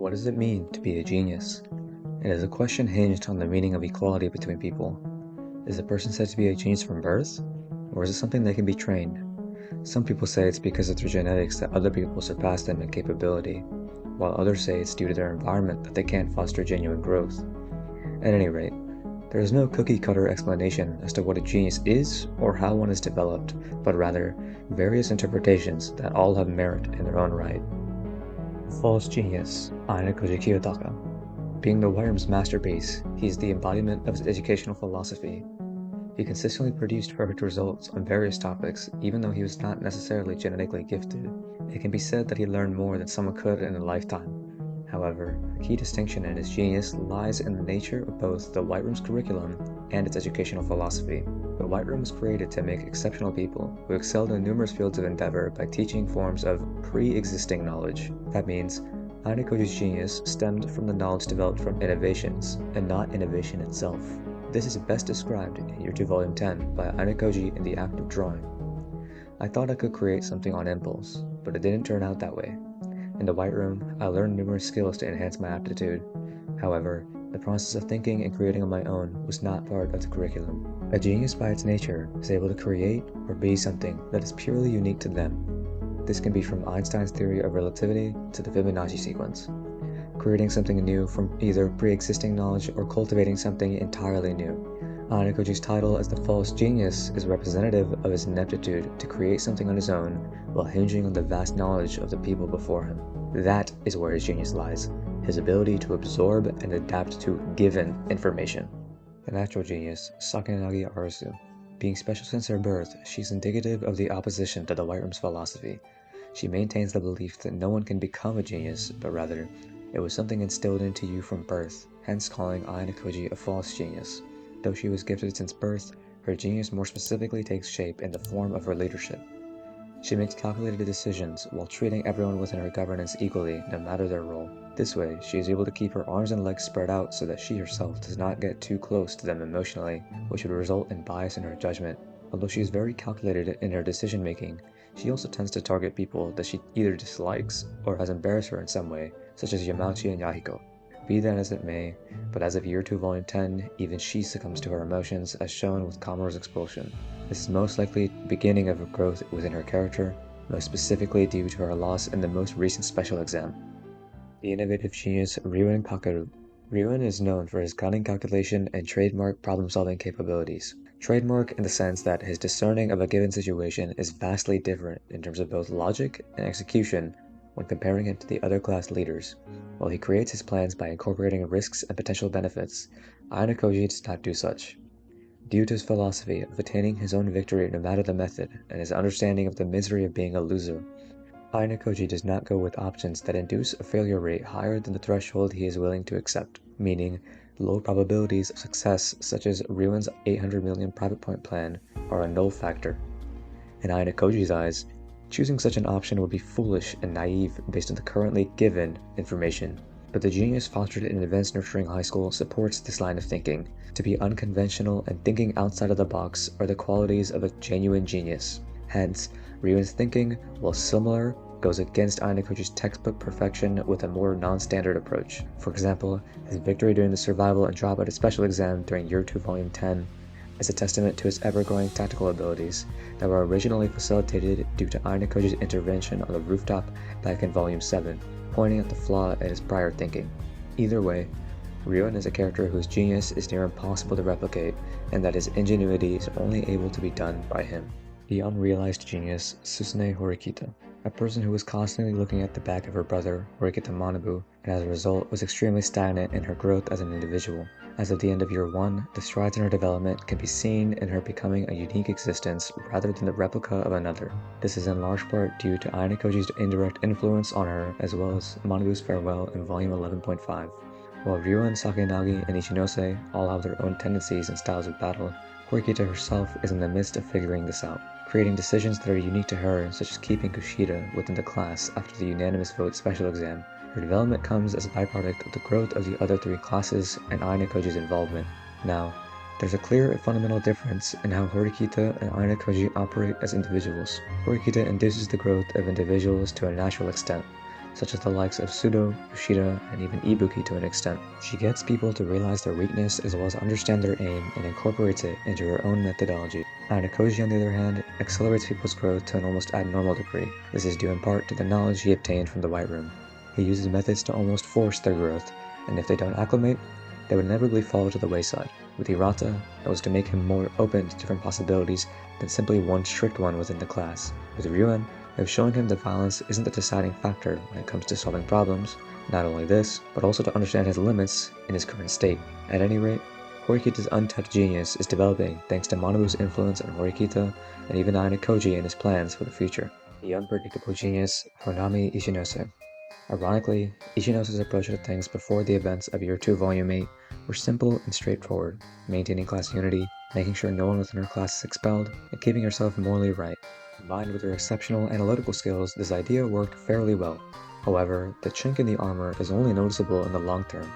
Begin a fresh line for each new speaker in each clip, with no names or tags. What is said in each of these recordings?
What does it mean to be a genius? It is a question hinged on the meaning of equality between people. Is a person said to be a genius from birth? Or is it something that can be trained? Some people say it's because of their genetics that other people surpass them in capability, while others say it's due to their environment that they can't foster genuine growth. At any rate, there is no cookie-cutter explanation as to what a genius is or how one is developed, but rather various interpretations that all have merit in their own right. False genius, Ayanokoji. Being the White masterpiece, he is the embodiment of his educational philosophy. He consistently produced perfect results on various topics, even though he was not necessarily genetically gifted. It can be said that he learned more than someone could in a lifetime. However, a key distinction in his genius lies in the nature of both the White Room's curriculum and its educational philosophy. The White Room was created to make exceptional people who excelled in numerous fields of endeavor by teaching forms of pre-existing knowledge. That means Ayanokoji's genius stemmed from the knowledge developed from innovations, and not innovation itself. This is best described in Year 2 Volume 10 by Ayanokoji in the act of drawing. I thought I could create something on impulse, but it didn't turn out that way. In the White Room, I learned numerous skills to enhance my aptitude. However, the process of thinking and creating on my own was not part of the curriculum. A genius by its nature is able to create or be something that is purely unique to them. This can be from Einstein's theory of relativity to the Fibonacci sequence. Creating something new from either pre-existing knowledge or cultivating something entirely new. Ayanokoji's title as the false genius is representative of his ineptitude to create something on his own while hinging on the vast knowledge of the people before him. That is where his genius lies, his ability to absorb and adapt to given information. The natural genius, Sakanagi Arasu. Being special since her birth, she is indicative of the opposition to the White Room's philosophy. She maintains the belief that no one can become a genius, but rather, it was something instilled into you from birth, hence calling Ayanokoji a false genius. Though she was gifted since birth, her genius more specifically takes shape in the form of her leadership. She makes calculated decisions while treating everyone within her governance equally, no matter their role. This way, she is able to keep her arms and legs spread out so that she herself does not get too close to them emotionally, which would result in bias in her judgment. Although she is very calculated in her decision-making, she also tends to target people that she either dislikes or has embarrassed her in some way, such as Yamauchi and Yahiko. Be that as it may, but as of Year 2 Volume 10, even she succumbs to her emotions as shown with Kamaru's expulsion. This is most likely the beginning of a growth within her character, most specifically due to her loss in the most recent special exam. The innovative genius Ryuen Kakeru. Ryuen is known for his cunning calculation and trademark problem-solving capabilities. Trademark in the sense that his discerning of a given situation is vastly different in terms of both logic and execution when comparing him to the other class leaders. While he creates his plans by incorporating risks and potential benefits, Ayanokoji does not do such. Due to his philosophy of attaining his own victory no matter the method, and his understanding of the misery of being a loser, Ayanokoji does not go with options that induce a failure rate higher than the threshold he is willing to accept, meaning low probabilities of success such as Ryuen's 800 million private point plan are a null factor. In Ayanokoji's eyes, choosing such an option would be foolish and naive based on the currently given information. But the genius fostered in Advanced Nurturing High School supports this line of thinking. To be unconventional and thinking outside of the box are the qualities of a genuine genius. Hence, Ryuen's thinking, while similar, goes against Ayanokoji's textbook perfection with a more non-standard approach. For example, his victory during the survival and dropout of special exam during Year 2 Volume 10 is a testament to his ever-growing tactical abilities that were originally facilitated due to Ayanokoji's intervention on the rooftop back in Volume 7, pointing at the flaw in his prior thinking. Either way, Ryuen is a character whose genius is near impossible to replicate, and that his ingenuity is only able to be done by him. The unrealized genius, Susune Horikita. A person who was constantly looking at the back of her brother, Horikita Manabu, and as a result was extremely stagnant in her growth as an individual. As of the end of Year 1, the strides in her development can be seen in her becoming a unique existence rather than the replica of another. This is in large part due to Ayanokoji's indirect influence on her as well as Manabu's farewell in Volume 11.5. While Ryuen, Sakanagi, and Ichinose all have their own tendencies and styles of battle, Horikita herself is in the midst of figuring this out, creating decisions that are unique to her, such as keeping Kushida within the class after the unanimous vote special exam. Her development comes as a byproduct of the growth of the other three classes and Ayanokoji's involvement. Now, there's a clear and fundamental difference in how Horikita and Ayanokoji operate as individuals. Horikita induces the growth of individuals to a natural extent, such as the likes of Sudo, Yoshida, and even Ibuki to an extent. She gets people to realize their weakness as well as understand their aim and incorporates it into her own methodology. Ayanokoji, on the other hand, accelerates people's growth to an almost abnormal degree. This is due in part to the knowledge he obtained from the White Room. He uses methods to almost force their growth, and if they don't acclimate, they would inevitably fall to the wayside. With Hirata, it was to make him more open to different possibilities than simply one strict one within the class. With Ryuen, it was showing him that violence isn't the deciding factor when it comes to solving problems. Not only this, but also to understand his limits in his current state. At any rate, Horikita's untapped genius is developing thanks to Manabu's influence on Horikita and even Ayanokoji and his plans for the future. The unpredictable genius, Honami Ichinose. Ironically, Ichinose's approach to things before the events of Year 2 Volume 8 were simple and straightforward, maintaining class unity, making sure no one within her class is expelled, and keeping herself morally right. Combined with her exceptional analytical skills, this idea worked fairly well. However, the chink in the armor is only noticeable in the long term.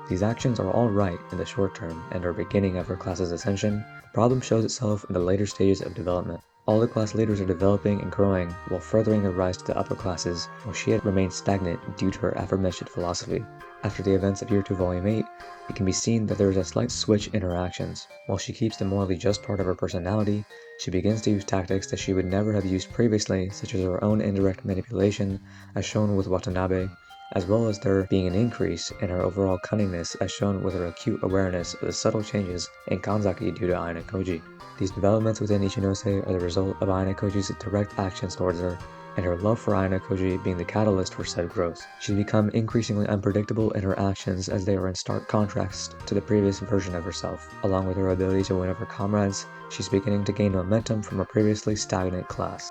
These actions are all right in the short term and are beginning of her class's ascension. The problem shows itself in the later stages of development. All the class leaders are developing and growing while furthering their rise to the upper classes, while she had remained stagnant due to her aforementioned philosophy. After the events of Year 2 Volume 8, it can be seen that there is a slight switch in her actions. While she keeps the morally just part of her personality, she begins to use tactics that she would never have used previously, such as her own indirect manipulation, as shown with Watanabe, as well as there being an increase in her overall cunningness as shown with her acute awareness of the subtle changes in Kanzaki due to Ayanokoji. These developments within Ichinose are the result of Ayanokoji's direct actions towards her, and her love for Ayanokoji being the catalyst for said growth. She's become increasingly unpredictable in her actions as they are in stark contrast to the previous version of herself. Along with her ability to win over comrades, she's beginning to gain momentum from a previously stagnant class.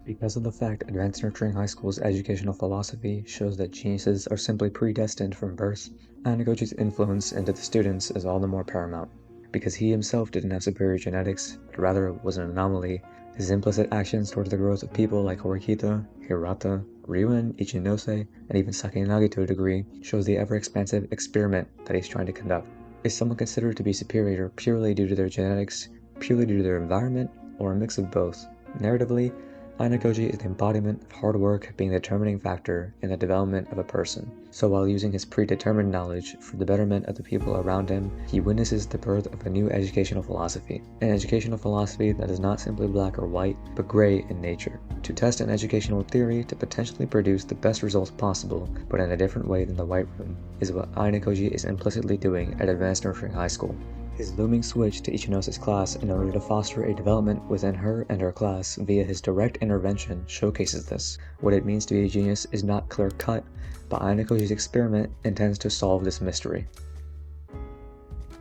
Because of the fact Advanced Nurturing High School's educational philosophy shows that geniuses are simply predestined from birth, Ayanokoji's influence into the students is all the more paramount. Because he himself didn't have superior genetics, but rather was an anomaly, his implicit actions towards the growth of people like Horikita, Hirata, Ryuen, Ichinose, and even Sakinagi to a degree shows the ever-expansive experiment that he's trying to conduct. Is someone considered to be superior purely due to their genetics, purely due to their environment, or a mix of both? Narratively, Ayanokoji is the embodiment of hard work being the determining factor in the development of a person. So while using his predetermined knowledge for the betterment of the people around him, he witnesses the birth of a new educational philosophy. An educational philosophy that is not simply black or white, but gray in nature. To test an educational theory to potentially produce the best results possible, but in a different way than the White Room, is what Ayanokoji is implicitly doing at Advanced Nurturing High School. His looming switch to Ichinose's class in order to foster a development within her and her class via his direct intervention showcases this. What it means to be a genius is not clear-cut, but Ayanokoji's experiment intends to solve this mystery.